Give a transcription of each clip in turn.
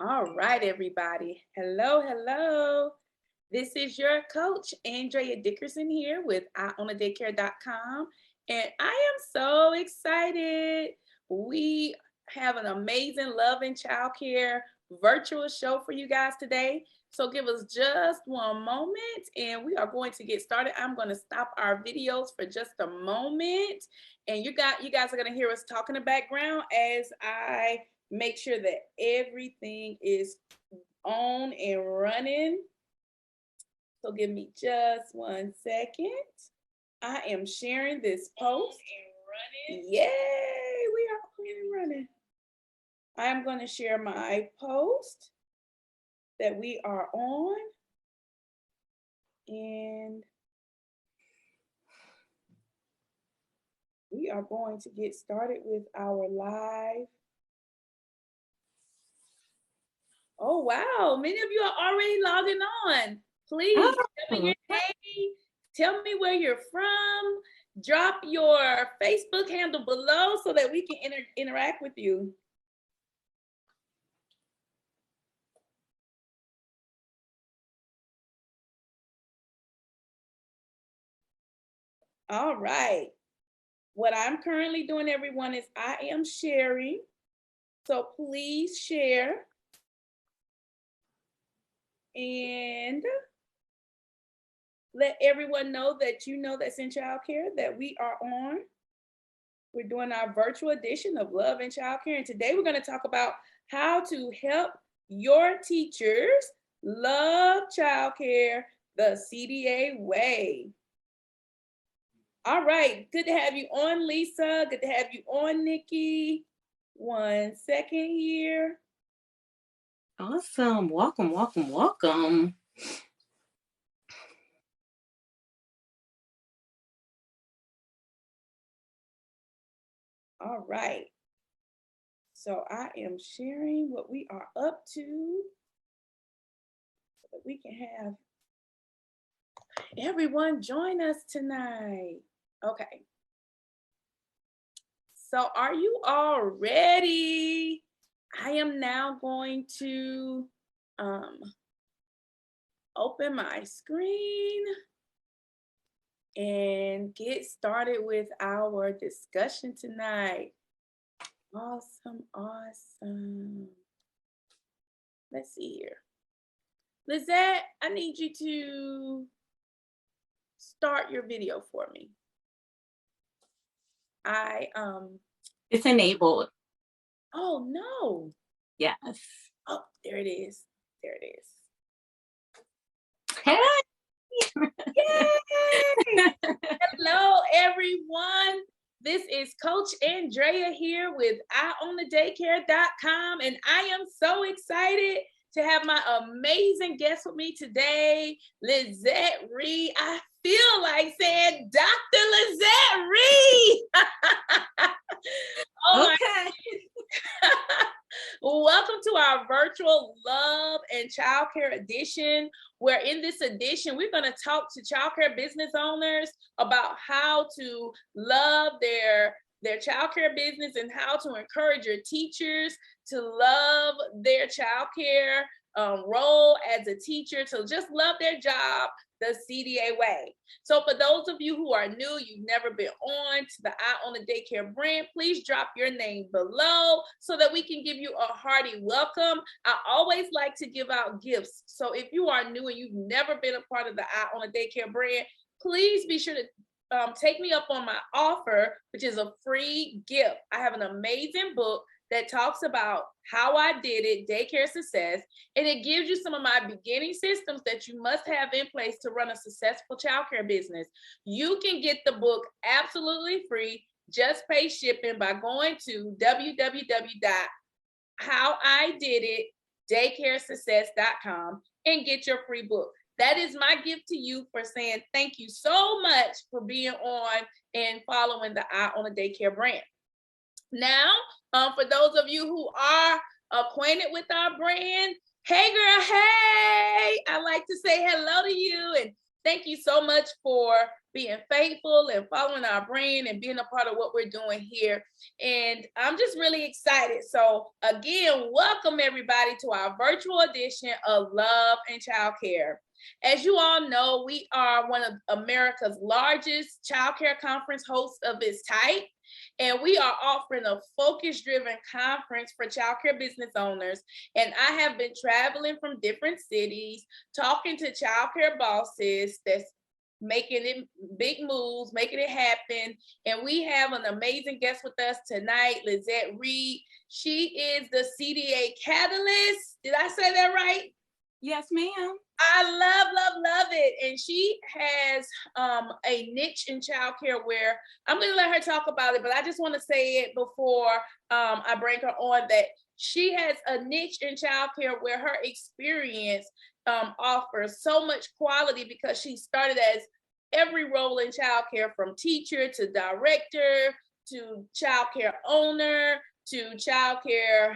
All right, everybody. Hello, hello. This is your coach, Andrea Dickerson, here with IOwnADaycare.com. And I am so excited. We have an amazing love and childcare virtual show for you guys today. So give us just one moment and we are going to get started. I'm going to stop our videos for just a moment. And you guys are going to hear us talk in the background as I make sure that everything is on and running. So give me just 1 second. I am sharing this post. Yay, we are on and running. I am going to share my post that we are on. And we are going to get started with our live. Oh, wow. Many of you are already logging on. Please tell me your name. Tell me where you're from. Drop your Facebook handle below so that we can interact with you. All right. What I'm currently doing, everyone, is I am sharing. So please share. And let everyone know that you know that's in childcare that we are on. We're doing our virtual edition of Love and Childcare. And today we're going to talk about how to help your teachers love childcare the CDA way. All right. Good to have you on, Lisa. Good to have you on, Nikki. 1 second here. Awesome. Welcome, welcome, welcome. All right. So I am sharing what we are up to so that we can have everyone join us tonight. Okay. So are you all ready? I am now going to open my screen and get started with our discussion tonight. Awesome, awesome. Let's see here. Lizette, I need you to start your video for me. It's enabled. Oh no. Yes. Oh, there it is. There it is. Hey. Yay! Hello, everyone. This is Coach Andrea here with IOwnADaycare.com, and I am so excited to have my amazing guest with me today, Lizette Reed. I feel like saying Dr. Lizette Reed. Oh okay. Welcome to our virtual Love and Childcare edition, where in this edition, we're going to talk to childcare business owners about how to love their childcare business and how to encourage your teachers to love their childcare role as a teacher, to just love their job the CDA way. So for those of you who are new, you've never been on to the I Own a Daycare brand, please drop your name below so that we can give you a hearty welcome. I always like to give out gifts. So if you are new and you've never been a part of the I Own a Daycare brand, please be sure to take me up on my offer, which is a free gift. I have an amazing book that talks about how I did it, daycare success, and it gives you some of my beginning systems that you must have in place to run a successful childcare business. You can get the book absolutely free, just pay shipping by going to www.howididitdaycaresuccess.com and get your free book. That is my gift to you for saying thank you so much for being on and following the I Own a Daycare brand. Now, for those of you who are acquainted with our brand, hey girl, hey! I like to say hello to you and Thank you so much for being faithful and following our brand and being a part of what we're doing here. And I'm just really excited. So again, welcome everybody to our virtual edition of Love and Child Care. As you all know, we are one of America's largest child care conference hosts of its type. And we are offering a focus-driven conference for childcare business owners. And I have been traveling from different cities, talking to childcare bosses that's making it big moves, making it happen. And we have an amazing guest with us tonight, Lizette Reed. She is the CDA Catalyst. Did I say that right? Yes, ma'am. I love it. And she has a niche in childcare where I'm going to let her talk about it, but I just want to say it before I bring her on that she has a niche in childcare where her experience offers so much quality because she started as every role in childcare, from teacher to director to childcare owner to childcare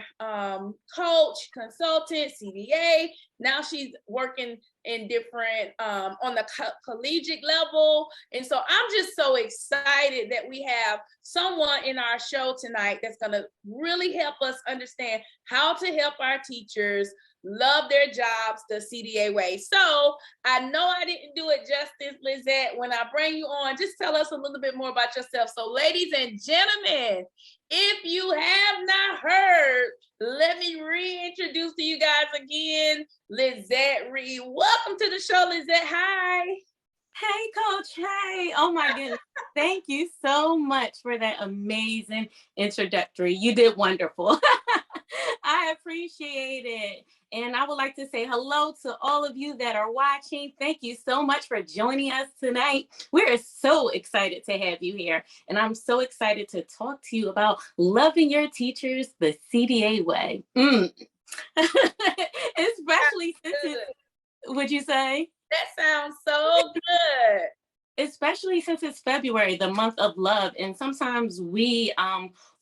coach, consultant, CDA. Now she's working in different, on the collegiate level. And so I'm just so excited that we have someone in our show tonight that's gonna really help us understand how to help our teachers love their jobs the CDA way. So I know I didn't do it justice, Lizette. When I bring you on, just tell us a little bit more about yourself. So ladies and gentlemen, if you have not heard, let me reintroduce to you guys again, Lizette Reed. Welcome to the show, Lizette. Hi. Hey, Coach. Hey. Oh, my goodness. Thank you so much for that amazing introductory. You did wonderful. I appreciate it. And I would like to say hello to all of you that are watching. Thank you so much for joining us tonight. We're so excited to have you here. And I'm so excited to talk to you about loving your teachers the CDA way. Especially since would you say? That sounds so good. Especially since it's February, the month of love. And sometimes we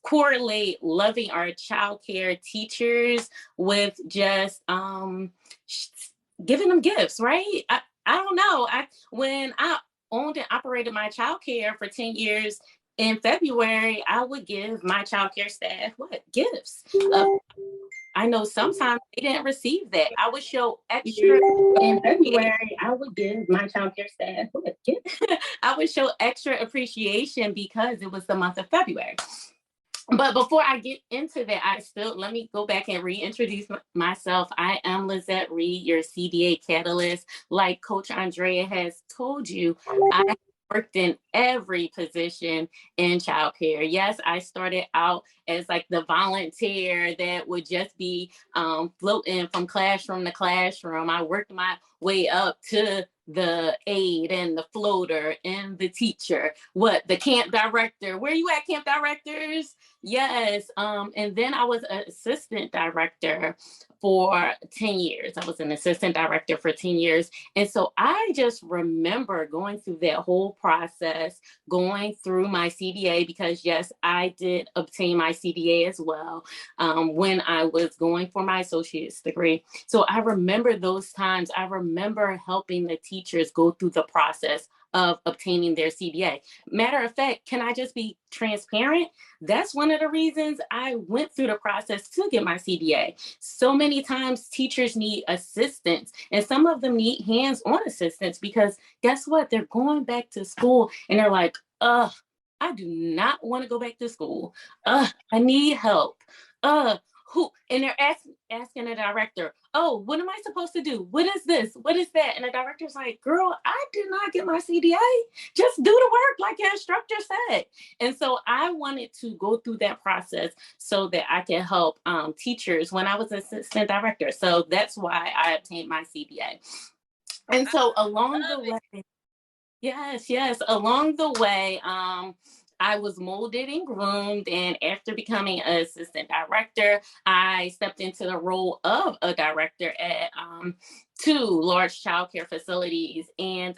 correlate loving our childcare teachers with just giving them gifts, right? I don't know. When I owned and operated my childcare for 10 years, in February, I would give my childcare staff gifts. I know sometimes they didn't receive that. I would show extra in February. I would give my childcare staff I would show extra appreciation because it was the month of February. But before I get into that, let me go back and reintroduce myself. I am Lizette Reed, your CDA Catalyst. Like Coach Andrea has told you, I worked in every position in childcare. Yes, I started out as like the volunteer that would just be floating from classroom to classroom. I worked my way up to the aide and the floater and the teacher, the camp director. Where you at, camp directors? Yes. And then I was an assistant director for 10 years. I was an assistant director for 10 years. And so I just remember going through that whole process, going through my CDA, because yes, I did obtain my CDA as well when I was going for my associate's degree. So I remember those times. I remember helping the teachers go through the process of obtaining their CDA. Matter of fact, can I just be transparent? That's one of the reasons I went through the process to get my CDA. So many times teachers need assistance, and some of them need hands-on assistance because guess what? They're going back to school and they're like, I do not want to go back to school. I need help. And they're asking the director, oh, what am I supposed to do? What is this? What is that? And the director's like, girl, I did not get my CDA. Just do the work like your instructor said. And so I wanted to go through that process so that I can help teachers when I was assistant director. So that's why I obtained my CDA. And so along the way, along the way, I was molded and groomed, and after becoming an assistant director, I stepped into the role of a director at 2 large childcare facilities, and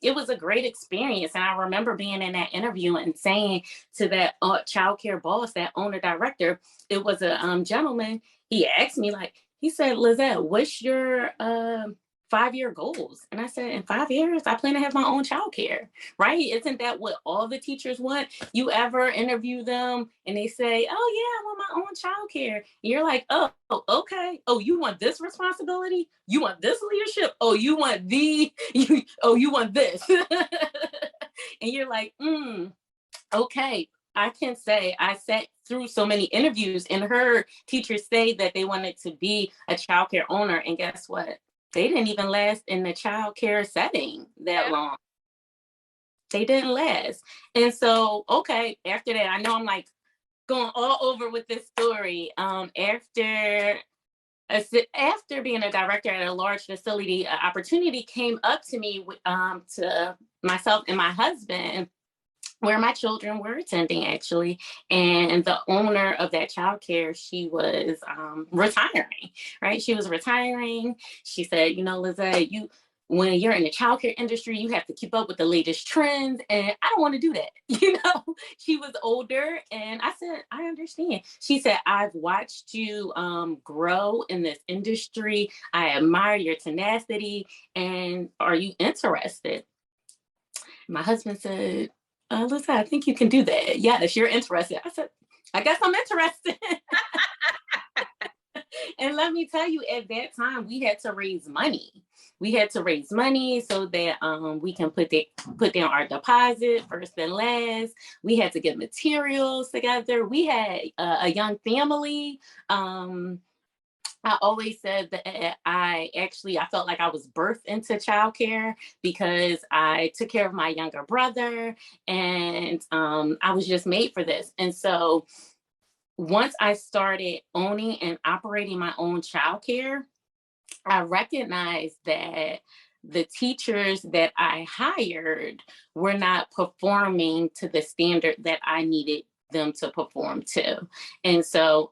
it was a great experience. And I remember being in that interview and saying to that childcare boss, that owner director, it was a gentleman. He asked me, he said, Lizette, what's your 5-year goals. And I said, in 5 years, I plan to have my own childcare, right? Isn't that what all the teachers want? You ever interview them and they say, oh yeah, I want my own childcare. And you're like, oh, okay. Oh, you want this responsibility? You want this leadership? Oh, you want you want this. And you're like, okay. I can say I sat through so many interviews and heard teachers say that they wanted to be a childcare owner. And guess what? They didn't even last in the childcare setting that long. They didn't last. And so, okay, after that, I know I'm like going all over with this story. After being a director at a large facility, an opportunity came up to me, to myself and my husband, where my children were attending actually. And the owner of that childcare, she was retiring, right? She was retiring. She said, you know, Lizette, when you're in the childcare industry, you have to keep up with the latest trends. And I don't want to do that. You know, she was older. And I said, I understand. She said, I've watched you grow in this industry. I admire your tenacity. And are you interested? My husband said, Lisa, I think you can do that. Yes, you're interested. I said, I guess I'm interested. And let me tell you, at that time, we had to raise money. We had to raise money so that we can put down our deposit first and last. We had to get materials together. We had a young family. I always said that I felt like I was birthed into childcare because I took care of my younger brother, and I was just made for this. And so once I started owning and operating my own childcare, I recognized that the teachers that I hired were not performing to the standard that I needed them to perform to. And so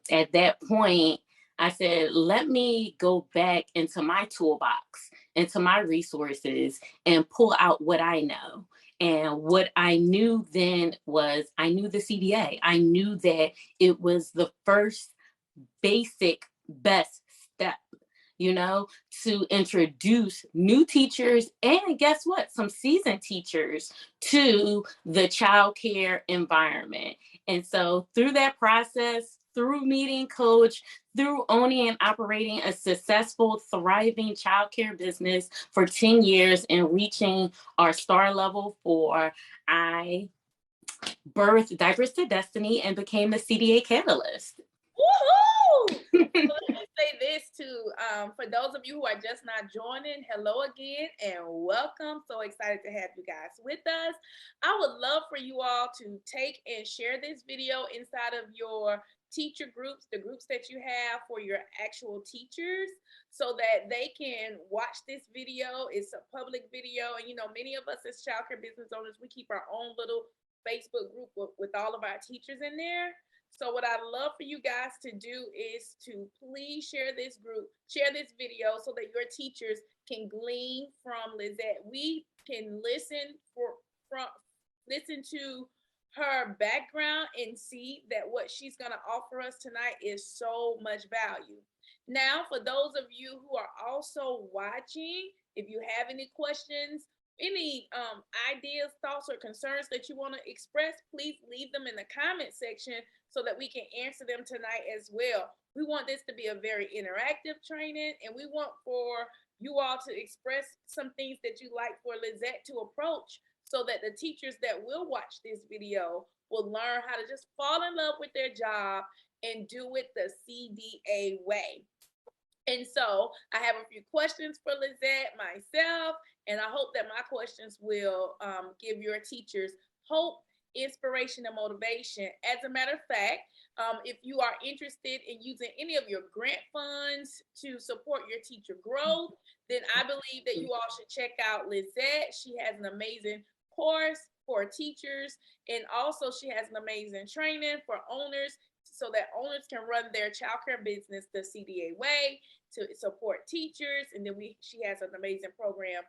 at that point, I said, let me go back into my toolbox, into my resources, and pull out what I know. And what I knew then was I knew the CDA. I knew that it was the first basic best step, you know, to introduce new teachers and guess what? Some seasoned teachers to the childcare environment. And so through that process, through meeting coach, through owning and operating a successful, thriving childcare business for 10 years and reaching our star level 4, I birthed Diapers to Destiny and became the CDA Catalyst. Woohoo! So let me say this too. For those of you who are just not joining, hello again and welcome. So excited to have you guys with us. I would love for you all to take and share this video inside of your teacher groups, the groups that you have for your actual teachers, so that they can watch this video. It's a public video. And, you know, many of us as childcare business owners, we keep our own little Facebook group with all of our teachers in there. So what I'd love for you guys to do is to please share this video so that your teachers can glean from Lizette. We can listen to her background and see that what she's going to offer us tonight is so much value. Now, for those of you who are also watching, if you have any questions, any ideas, thoughts, or concerns that you want to express, please leave them in the comment section so that we can answer them tonight as well. We want this to be a very interactive training, and we want for you all to express some things that you like for Lizette to approach, so that the teachers that will watch this video will learn how to just fall in love with their job and do it the CDA way. And so I have a few questions for Lizette, myself, and I hope that my questions will give your teachers hope, inspiration, and motivation. As a matter of fact, if you are interested in using any of your grant funds to support your teacher growth, then I believe that you all should check out Lizette. She has an amazing course for teachers, and also she has an amazing training for owners so that owners can run their childcare business the CDA way to support teachers. And then she has an amazing program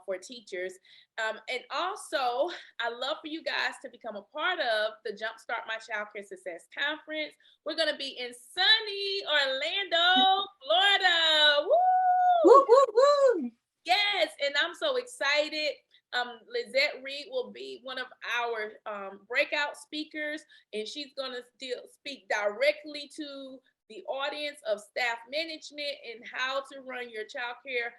for teachers. And also, I love for you guys to become a part of the Jumpstart My Childcare Success Conference. We're going to be in sunny Orlando, Florida. Woo! Woo, woo, woo. I'm so excited. Lizette Reed will be one of our breakout speakers, and she's going to still speak directly to the audience of staff management and how to run your childcare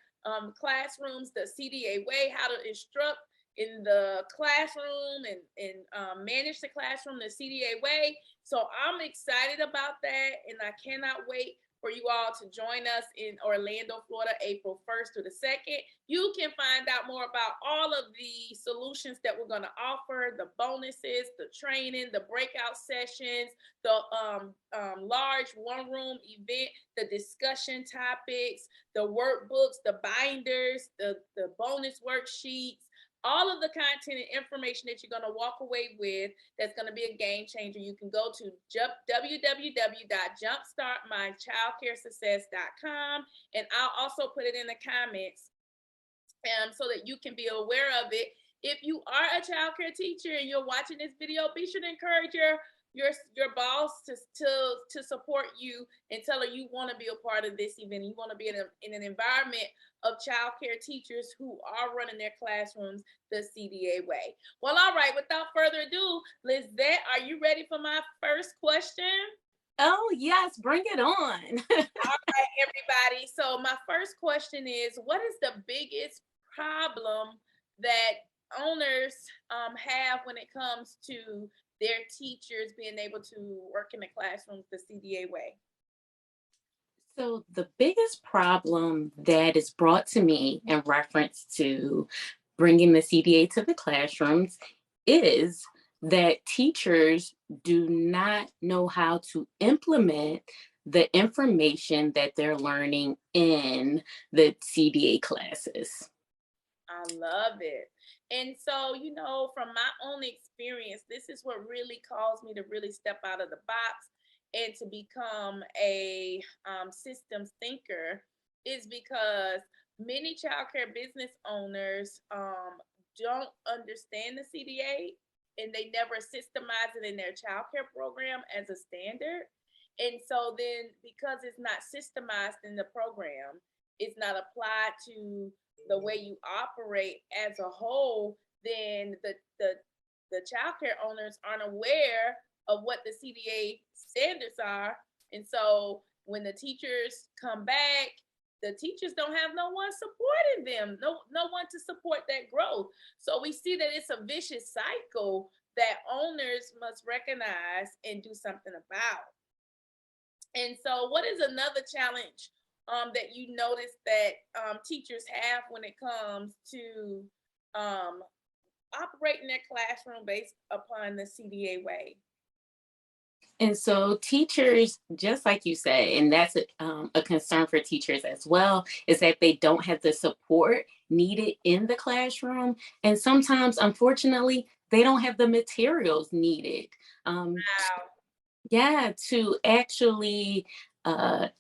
classrooms the CDA way, how to instruct in the classroom and manage the classroom the CDA way. So I'm excited about that, and I cannot wait for you all to join us in Orlando, Florida, April 1st through the 2nd. You can find out more about all of the solutions that we're going to offer, the bonuses, the training, the breakout sessions, the large one-room event, the discussion topics, the workbooks, the binders, the bonus worksheets, all of the content and information that you're going to walk away with that's going to be a game changer. You can go to www.jumpstartmychildcaresuccess.com, and I'll also put it in the comments so that you can be aware of it. If you are a childcare teacher and you're watching this video, be sure to encourage your boss to support you and tell her you want to be a part of this event. You want to be in an environment of childcare teachers who are running their classrooms the CDA way. Well, all right, without further ado, Lizette, are you ready for my first question? Oh, yes, bring it on. All right, everybody. So my first question is, what is the biggest problem that owners have when it comes to their teachers being able to work in the classrooms the CDA way? So the biggest problem that is brought to me in reference to bringing the CDA to the classrooms is that teachers do not know how to implement the information that they're learning in the CDA classes. I love it. And so, from my own experience, this is what really caused me to really step out of the box and to become a systems thinker, is because many childcare business owners don't understand the CDA, and they never systemize it in their childcare program as a standard. And so then, because it's not systemized in the program, it's not applied to the way you operate as a whole, then the childcare owners aren't aware of what the CDA standards are. And so when the teachers come back, the teachers don't have no one supporting them, no one to support that growth. So we see that it's a vicious cycle that owners must recognize and do something about. And so what is another challenge that you notice that teachers have when it comes to operating their classroom based upon the CDA way? And so teachers, just like you said, and that's a concern for teachers as well, is that they don't have the support needed in the classroom. And sometimes, unfortunately, they don't have the materials needed. Wow. To actually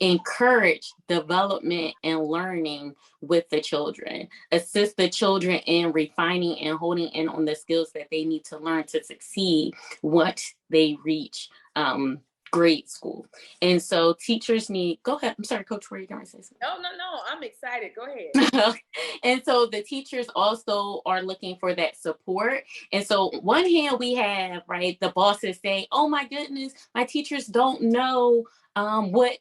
encourage development and learning with the children, assist the children in refining and holding in on the skills that they need to learn to succeed once they reach grade school. And so teachers need, go ahead. I'm sorry, Coach, were you going to say something? No, I'm excited. Go ahead. And so the teachers also are looking for that support. And so one hand we have, right, the bosses saying, oh my goodness, my teachers don't know what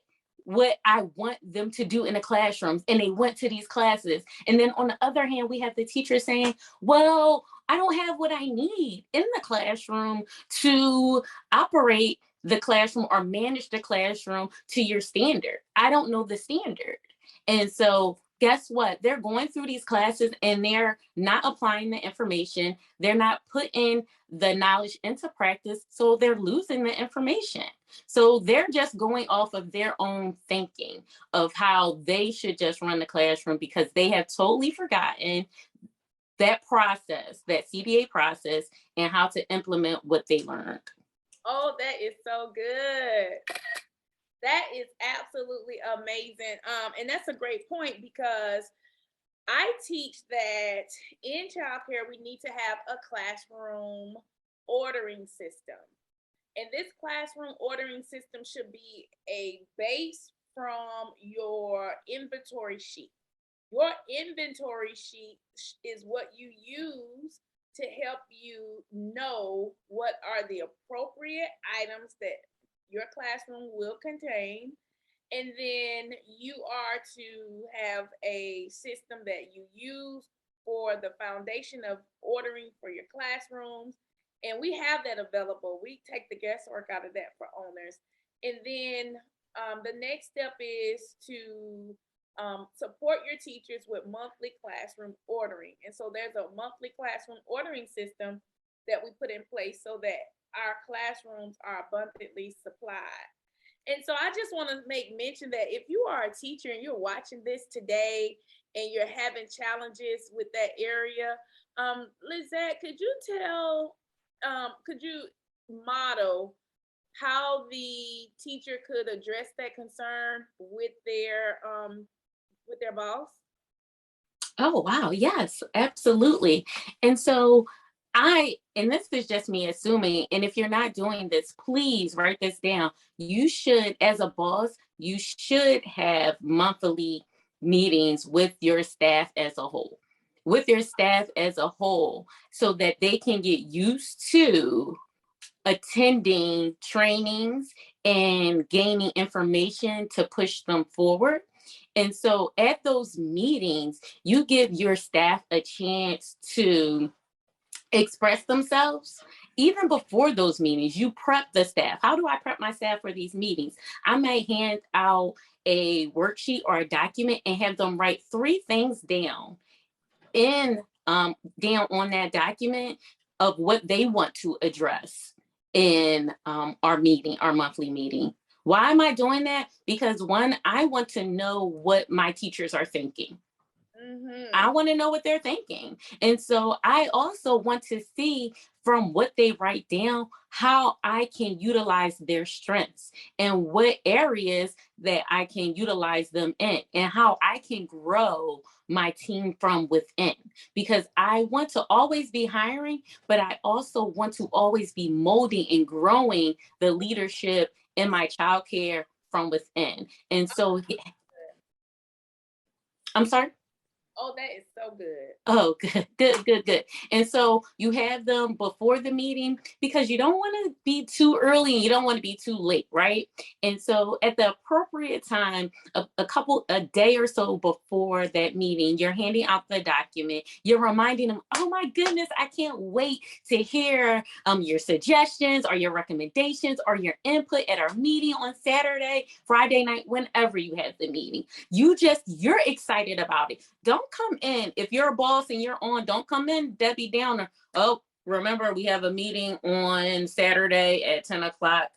I want them to do in the classrooms, and they went to these classes. And then on the other hand, we have the teachers saying, well, I don't have what I need in the classroom to operate the classroom or manage the classroom to your standard. I don't know the standard. And so guess what? They're going through these classes and they're not applying the information. They're not putting the knowledge into practice. So they're losing the information. So they're just going off of their own thinking of how they should just run the classroom, because they have totally forgotten that process, that CDA process, and how to implement what they learned. Oh, that is so good. That is absolutely amazing. And that's a great point, because I teach that in childcare, we need to have a classroom ordering system. And this classroom ordering system should be a base from your inventory sheet. your inventory sheet is what you use to help you know what are the appropriate items that your classroom will contain. And then you are to have a system that you use for the foundation of ordering for your classrooms. And we have that available. We take the guesswork out of that for owners. And then the next step is to support your teachers with monthly classroom ordering. And so there's a monthly classroom ordering system that we put in place so that our classrooms are abundantly supplied. And so I just want to make mention that if you are a teacher and you're watching this today and you're having challenges with that area, Lizette, could you model how the teacher could address that concern with their boss? Oh, wow. Yes, absolutely. And and this is just me assuming, and if you're not doing this, please write this down. You should, as a boss, you should have monthly meetings with your staff as a whole, so that they can get used to attending trainings and gaining information to push them forward. And so at those meetings, you give your staff a chance to express themselves. Even before those meetings, you prep the staff. How do I prep my staff for these meetings? I may hand out a worksheet or a document and have them write 3 things down down on that document of what they want to address in our monthly meeting. Why am I doing that? Because one, I want to know what my teachers are thinking. I want to know what they're thinking. And so I also want to see from what they write down, how I can utilize their strengths and what areas that I can utilize them in, and how I can grow my team from within. Because I want to always be hiring, but I also want to always be molding and growing the leadership in my childcare from within. And so, I'm sorry? Oh, that is so good. Oh, good. And so you have them before the meeting because you don't want to be too early and you don't want to be too late, right? And so at the appropriate time, a day or so before that meeting, you're handing out the document. You're reminding them, oh my goodness, I can't wait to hear your suggestions or your recommendations or your input at our meeting on Saturday, Friday night, whenever you have the meeting. You're excited about it. Don't come in. If you're a boss and you're on, don't come in Debbie Downer. Oh, remember, we have a meeting on Saturday at 10 o'clock.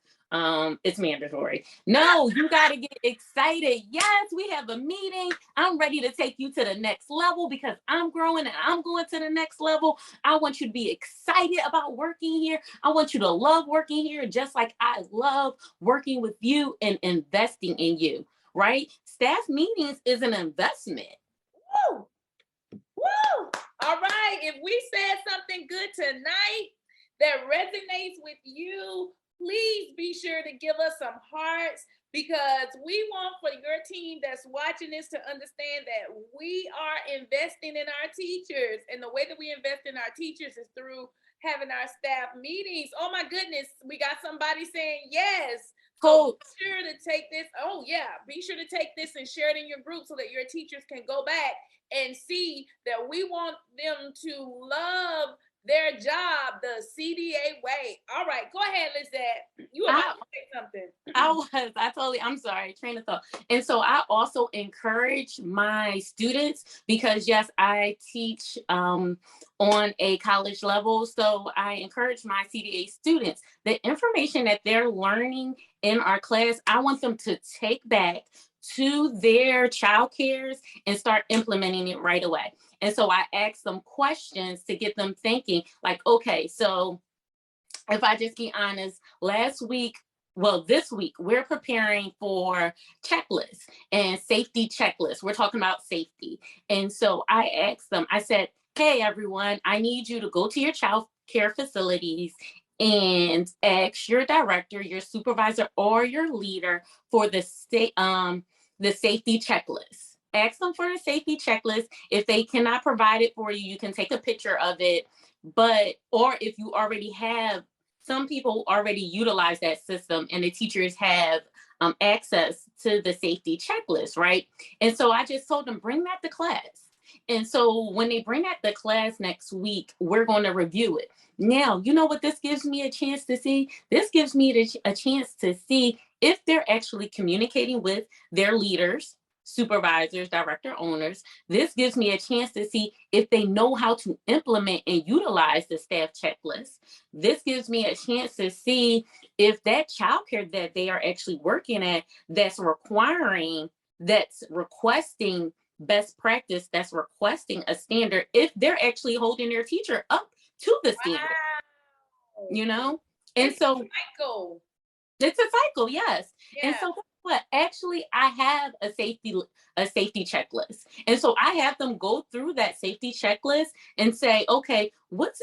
It's mandatory. No, you got to get excited. Yes, we have a meeting. I'm ready to take you to the next level because I'm growing and I'm going to the next level. I want you to be excited about working here. I want you to love working here just like I love working with you and investing in you, right? Staff meetings is an investment. Woo! Woo! All right. If we said something good tonight that resonates with you, please be sure to give us some hearts, because we want for your team that's watching this to understand that we are investing in our teachers. And the way that we invest in our teachers is through having our staff meetings. Oh my goodness, we got somebody saying yes. So be sure to take this. Oh yeah, be sure to take this and share it in your group so that your teachers can go back and see that we want them to love their job the CDA way. All right, go ahead, Lizette. You were about to say something. I'm sorry, train of thought. And so I also encourage my students, because yes, I teach on a college level. So I encourage my CDA students, the information that they're learning in our class, I want them to take back to their child cares and start implementing it right away. And so I ask them questions to get them thinking, like, okay, so if I just be honest, this week, we're preparing for checklists and safety checklists. We're talking about safety. And so I asked them, I said, hey, everyone, I need you to go to your child care facilities and ask your director, your supervisor, or your leader for the safety checklist. Ask them for a safety checklist. If they cannot provide it for you, you can take a picture of it. Or if you already have, some people already utilize that system and the teachers have access to the safety checklist, right? And so I just told them, bring that to class. And so when they bring that to class next week, we're going to review it. Now, you know what this gives me a chance to see? This gives me a chance to see if they're actually communicating with their leaders, supervisors, director, owners. This gives me a chance to see if they know how to implement and utilize the staff checklist. This gives me a chance to see if that childcare that they are actually working at, that's requesting best practice, that's requesting a standard, if they're actually holding their teacher up to the standard, Wow. And it's so a cycle. It's a cycle, yes. Yeah. And so what? Actually, I have a safety checklist. And so I have them go through that safety checklist and say, okay, what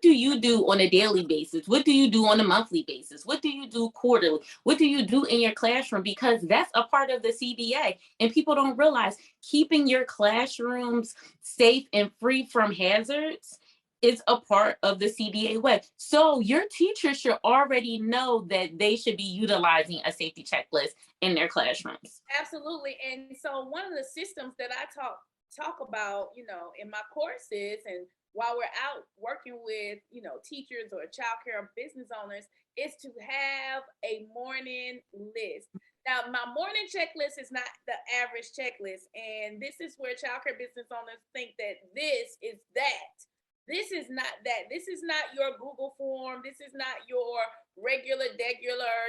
do you do on a daily basis? What do you do on a monthly basis? What do you do quarterly? What do you do in your classroom? Because that's a part of the CDA. And people don't realize keeping your classrooms safe and free from hazards is a part of the CDA way. So your teacher should already know that they should be utilizing a safety checklist in their classrooms. Absolutely. And so one of the systems that I talk about, in my courses, and while we're out working with, teachers or childcare business owners, is to have a morning list. Now, my morning checklist is not the average checklist. And this is where childcare business owners think that this is that. This is not that. This is not your Google form. This is not your regular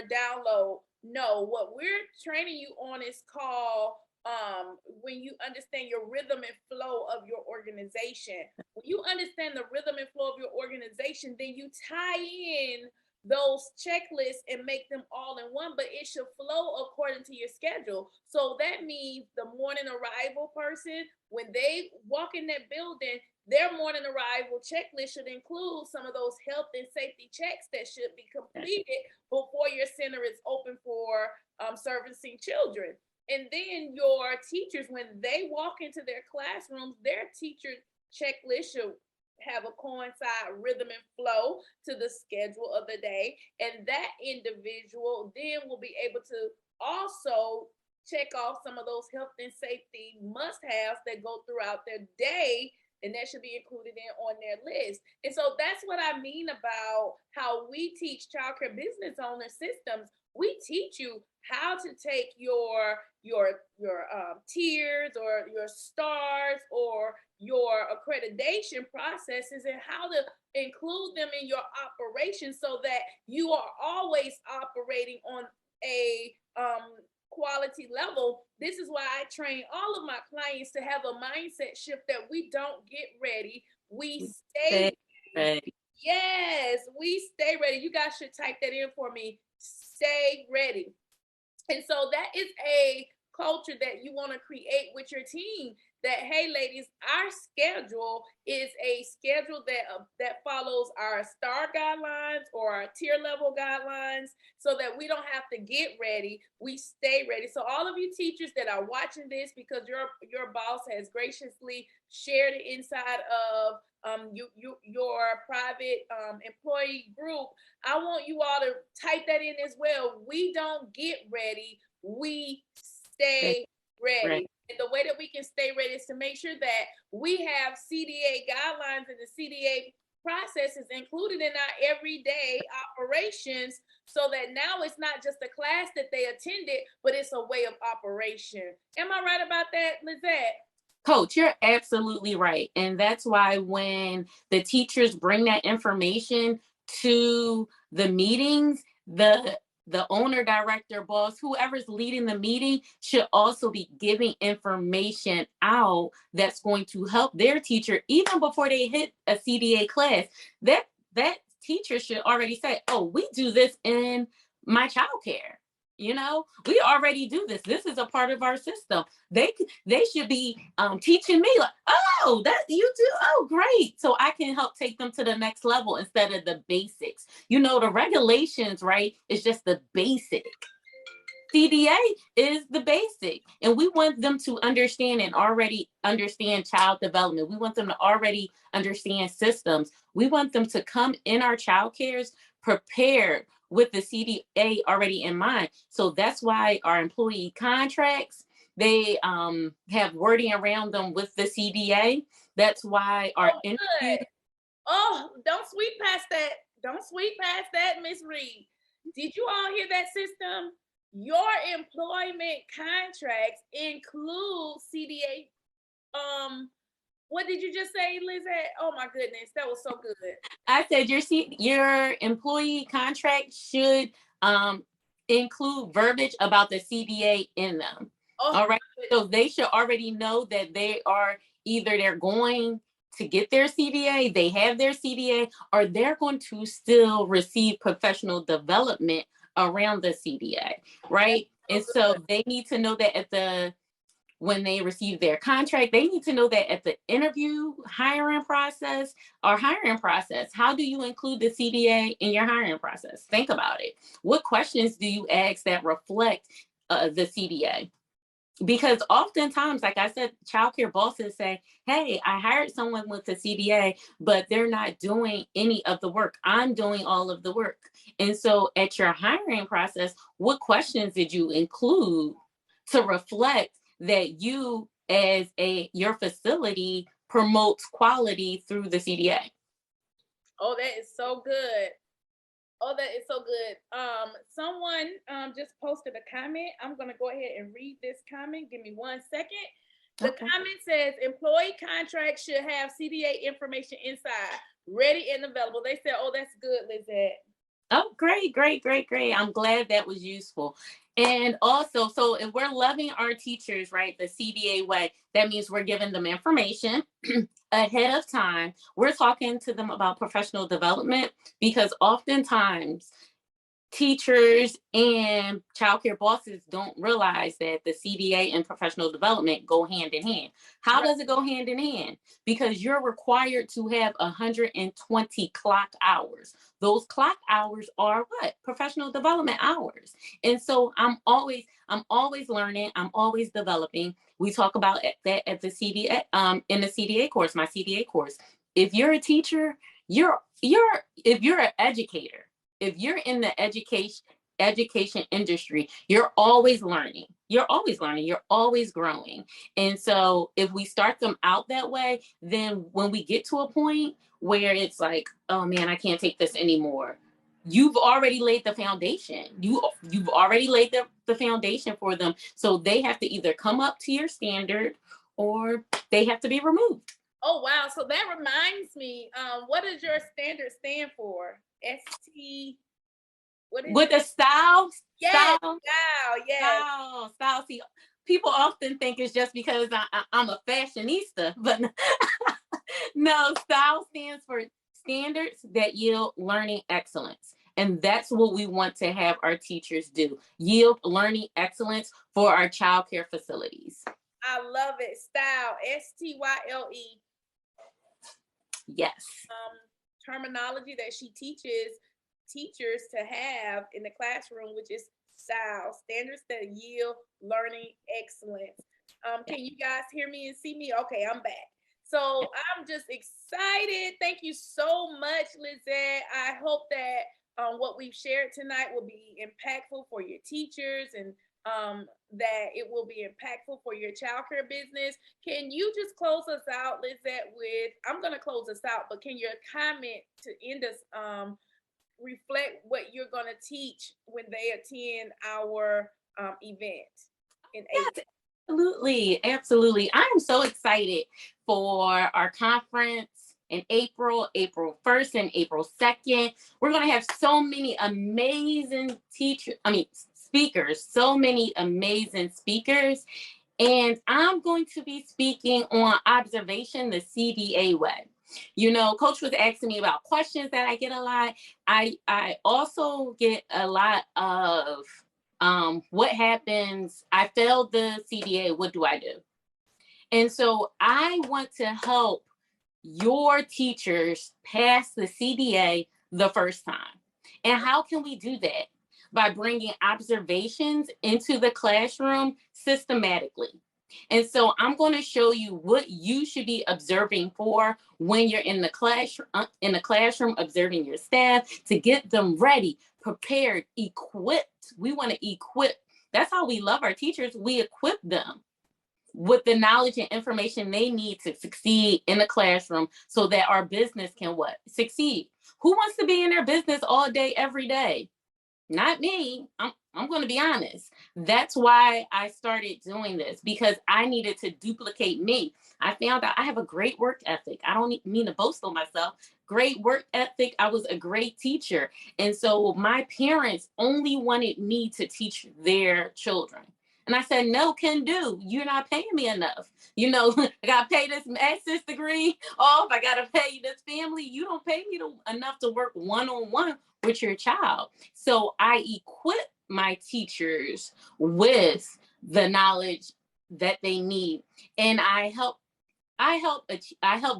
download. No, what we're training you on is called when you understand your rhythm and flow of your organization. When you understand the rhythm and flow of your organization, then you tie in those checklists and make them all in one, but it should flow according to your schedule. So that means the morning arrival person, when they walk in that building, their morning arrival checklist should include some of those health and safety checks that should be completed before your center is open for servicing children. And then your teachers, when they walk into their classrooms, their teacher checklist should have a coincide rhythm and flow to the schedule of the day. And that individual then will be able to also check off some of those health and safety must-haves that go throughout their day, and that should be included on their list. And so that's what I mean about how we teach childcare business owner systems. We teach you how to take your tiers or your stars or your accreditation processes and how to include them in your operation so that you are always operating on a quality level. This is why I train all of my clients to have a mindset shift that we don't get ready, we stay ready. Yes, we stay ready. You guys should type that in for me. Stay ready. And so that is a culture that you want to create with your team. That, hey, ladies, our schedule is a schedule that follows our STAR guidelines or our tier level guidelines, so that we don't have to get ready. We stay ready. So all of you teachers that are watching this, because your boss has graciously shared it inside of your private employee group, I want you all to type that in as well. We don't get ready. We stay ready. And the way that we can stay ready is to make sure that we have CDA guidelines and the CDA processes included in our everyday operations, so that now it's not just a class that they attended, but it's a way of operation. Am I right about that, Lizette? Coach, you're absolutely right. And that's why when the teachers bring that information to the meetings, the owner, director, boss, whoever's leading the meeting should also be giving information out that's going to help their teacher even before they hit a CDA class. That teacher should already say, oh, we do this in my childcare. We already do this. This is a part of our system. They should be teaching me like, oh, that you do. Oh, great. So I can help take them to the next level instead of the basics. The regulations, right? It's just the basic. CDA is the basic, and we want them to understand and already understand child development. We want them to already understand systems. We want them to come in our child cares prepared with the CDA already in mind. So that's why our employee contracts, they have wording around them with the CDA. That's why our interview. Oh, don't sweep past that. Don't sweep past that, Miss Reed. Did you all hear that, system? Your employment contracts include CDA. What did you just say, Lizette? Oh my goodness, that was so good. I said your employee contract should include verbiage about the CDA in them. Oh, all right. So they should already know that they are either they're going to get their CDA, they have their CDA, or they're going to still receive professional development around the CDA, right? So and so they need to know that when they receive their contract, they need to know that at the interview hiring process, how do you include the CDA in your hiring process? Think about it. What questions do you ask that reflect the CDA? Because oftentimes, like I said, childcare bosses say, hey, I hired someone with a CDA, but they're not doing any of the work. I'm doing all of the work. And so at your hiring process, what questions did you include to reflect that you as your facility promotes quality through the CDA? Oh, that is so good. Oh, that is so good. Someone just posted a comment. I'm going to go ahead and read this comment. Give me 1 second. The comment says, employee contracts should have CDA information inside, ready and available. They said, oh, that's good, Lizette. Oh, great. I'm glad that was useful. And also, so if we're loving our teachers, right, the CDA way, that means we're giving them information ahead of time. We're talking to them about professional development, because oftentimes teachers and childcare bosses don't realize that the CDA and professional development go hand in hand. How does it go hand in hand? Because you're required to have 120 clock hours. Those clock hours are what? Professional development hours. And so I'm always learning. I'm always developing. We talk about that at the CDA, in the CDA course, my CDA course. If you're a teacher, if you're an educator, if you're in the education industry, you're always learning. You're always growing. And so if we start them out that way, then when we get to a point where it's like, oh man, I can't take this anymore, you've already laid the foundation. You've already laid the foundation for them. So they have to either come up to your standard or they have to be removed. Oh, wow. So that reminds me, what does your standard stand for? ST, what is with the style? Yes, style. Yes. Style. See, people often think it's just because I'm a fashionista, but no, style stands for standards that yield learning excellence. And that's what we want to have our teachers do, yield learning excellence for our childcare facilities. I love it. Style, STYLE. Yes. Terminology that she teaches teachers to have in the classroom, which is style, standards that yield learning excellence. Can you guys hear me and see me? Okay, I'm back. So I'm just excited. Thank you so much, Lizette. I hope that what we've shared tonight will be impactful for your teachers, and that it will be impactful for your childcare business. Can you just close us out, Lizette, with, I'm going to close us out, but can your comment to end us reflect what you're going to teach when they attend our event in April? Absolutely. I am so excited for our conference in April 1st and April 2nd. We're going to have so many amazing speakers, so many amazing speakers. And I'm going to be speaking on observation the CDA way. You know, Coach was asking me about questions that I get a lot. I also get a lot of what happens, I failed the CDA, what do I do? And so I want to help your teachers pass the CDA the first time. And how can we do that? by bringing observations into the classroom systematically. And so I'm going to show you what you should be observing for when you're in the classroom, observing your staff to get them ready, prepared, equipped. We want to equip. That's how we love our teachers. We equip them with the knowledge and information they need to succeed in the classroom so that our business can what? Succeed. Who wants to be in their business all day, every day? Not me. I'm going to be honest. That's why I started doing this, because I needed to duplicate me. I found out I have a great work ethic. I don't mean to boast on myself. Great work ethic. I was a great teacher. And so my parents only wanted me to teach their children. And I said, no can do. You're not paying me enough. You know, I got to pay this master's degree off. I got to pay you this family. You don't pay me enough to work one-on-one with your child. So I equip my teachers with the knowledge that they need. And I help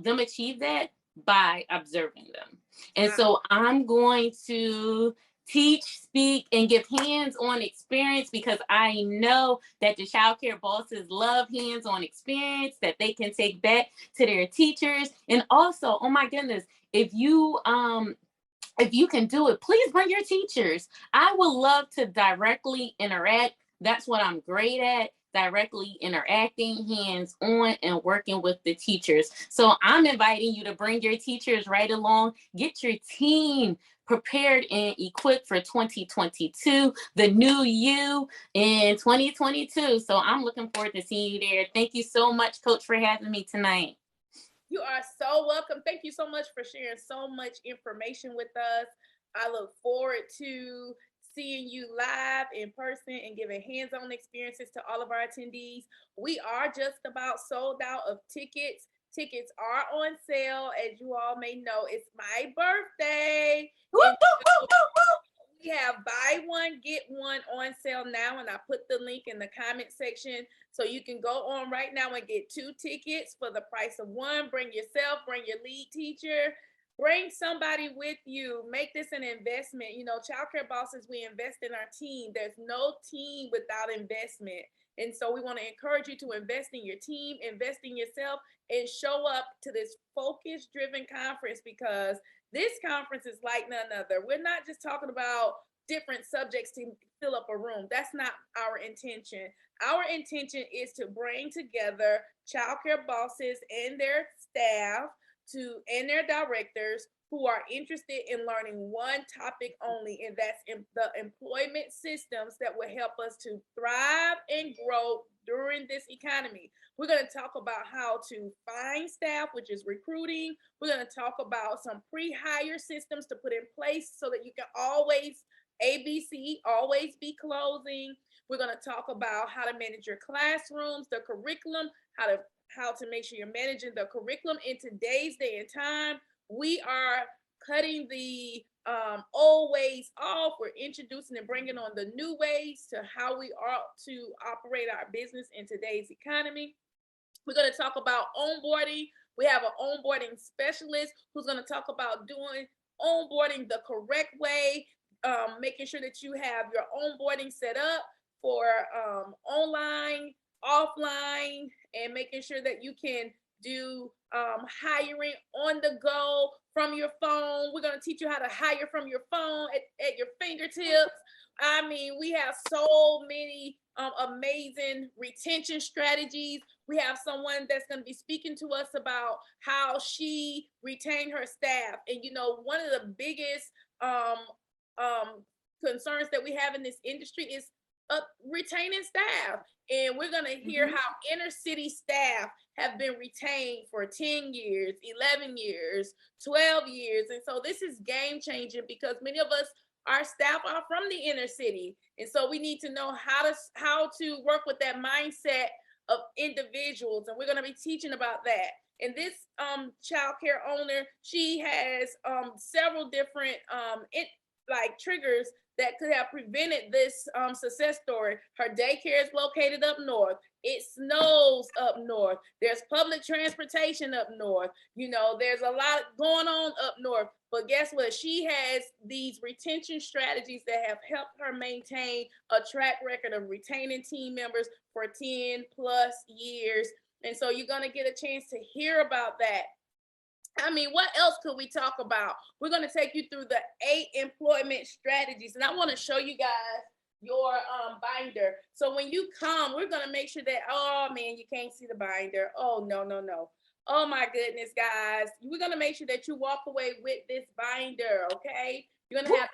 them achieve that by observing them. And so I'm going to teach, speak, and give hands-on experience, because I know that the childcare bosses love hands-on experience that they can take back to their teachers. And also, oh my goodness, if you can do it, please bring your teachers. I would love to directly interact. That's what I'm great at. Directly interacting, hands-on, and working with the teachers. So I'm inviting you to bring your teachers right along. Get your team prepared and equipped for 2022, the new you in 2022. So I'm looking forward to seeing you there. Thank you so much, Coach, for having me tonight. You are so welcome. Thank you so much for sharing so much information with us. I look forward to seeing you live in person and giving hands-on experiences to all of our attendees. We are just about sold out of tickets. Tickets are on sale. As you all may know, it's my birthday. We have buy one, get one on sale now, and I put the link in the comment section. So you can go on right now and get 2 tickets for the price of one. Bring yourself, bring your lead teacher, bring somebody with you. Make this an investment. You know, childcare bosses, we invest in our team. There's no team without investment. And so we want to encourage you to invest in your team, invest in yourself, and show up to this focus-driven conference, because this conference is like none other. We're not just talking about different subjects to fill up a room. That's not our intention. Our intention is to bring together childcare bosses and their staff and their directors who are interested in learning one topic only, and that's in the employment systems that will help us to thrive and grow during this economy. We're going to talk about how to find staff, which is recruiting. We're going to talk about some pre-hire systems to put in place so that you can always, ABC, always be closing. We're going to talk about how to manage your classrooms, the curriculum, how to make sure you're managing the curriculum in today's day and time. We are cutting the old ways off. We're introducing and bringing on the new ways to how we ought to operate our business in today's economy. We're going to talk about onboarding. We have an onboarding specialist who's going to talk about doing onboarding the correct way, making sure that you have your onboarding set up for online, offline, and making sure that you can do hiring on the go from your phone. We're going to teach you how to hire from your phone at your fingertips. I mean, we have so many amazing retention strategies. We have someone that's going to be speaking to us about how she retained her staff. And, you know, one of the biggest concerns that we have in this industry is retaining staff. And we're going to hear how inner city staff have been retained for 10 years, 11 years, 12 years. And so this is game changing, because many of us, our staff are from the inner city. And so we need to know how to work with that mindset of individuals. And we're going to be teaching about that. And this child care owner, she has several different like triggers that could have prevented this success story. Her daycare is located up north. It snows up north. There's public transportation up north. You know, there's a lot going on up north. But guess what? She has these retention strategies that have helped her maintain a track record of retaining team members for 10 plus years. And so you're going to get a chance to hear about that. I mean, what else could we talk about? We're going to take you through the 8 employment strategies. And I want to show you guys your binder. So when you come, we're going to make sure that, oh man, you can't see the binder. Oh, no. Oh my goodness, guys. We're going to make sure that you walk away with this binder, okay? You're going to have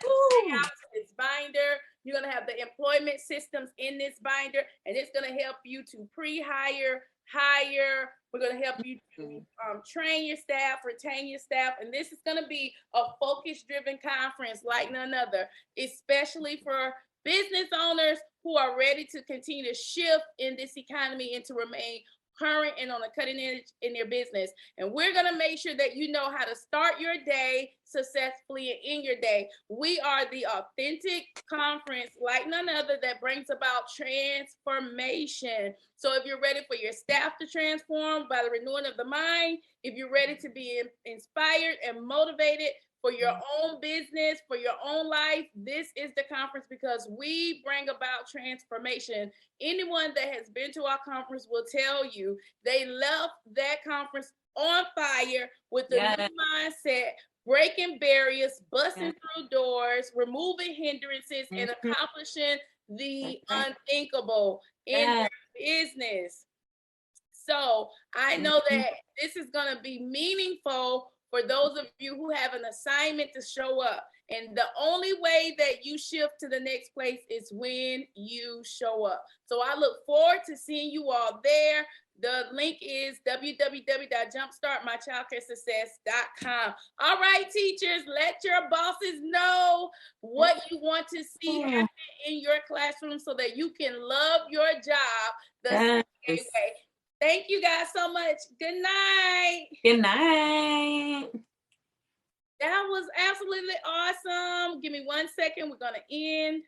this binder. You're going to have the employment systems in this binder, and it's going to help you to pre-hire, hire. We're going to help you to train your staff, retain your staff. And this is going to be a focus-driven conference like none other, especially for business owners who are ready to continue to shift in this economy and to remain current and on the cutting edge in their business. And we're going to make sure that you know how to start your day successfully and in your day. We are the authentic conference like none other that brings about transformation. So if you're ready for your staff to transform by the renewing of the mind, if you're ready to be inspired and motivated for your own business, for your own life, this is the conference, because we bring about transformation. Anyone that has been to our conference will tell you they left that conference on fire with the new mindset, breaking barriers, busting through doors, removing hindrances, and accomplishing the unthinkable in their business. So I know that this is going to be meaningful for those of you who have an assignment to show up. And the only way that you shift to the next place is when you show up. So I look forward to seeing you all there. The link is www.jumpstartmychildcaresuccess.com. All right, teachers, let your bosses know what you want to see happen in your classroom so that you can love your job the CDA way. Thank you guys so much. Good night. Good night. That was absolutely awesome. Give me 1 second. We're going to end.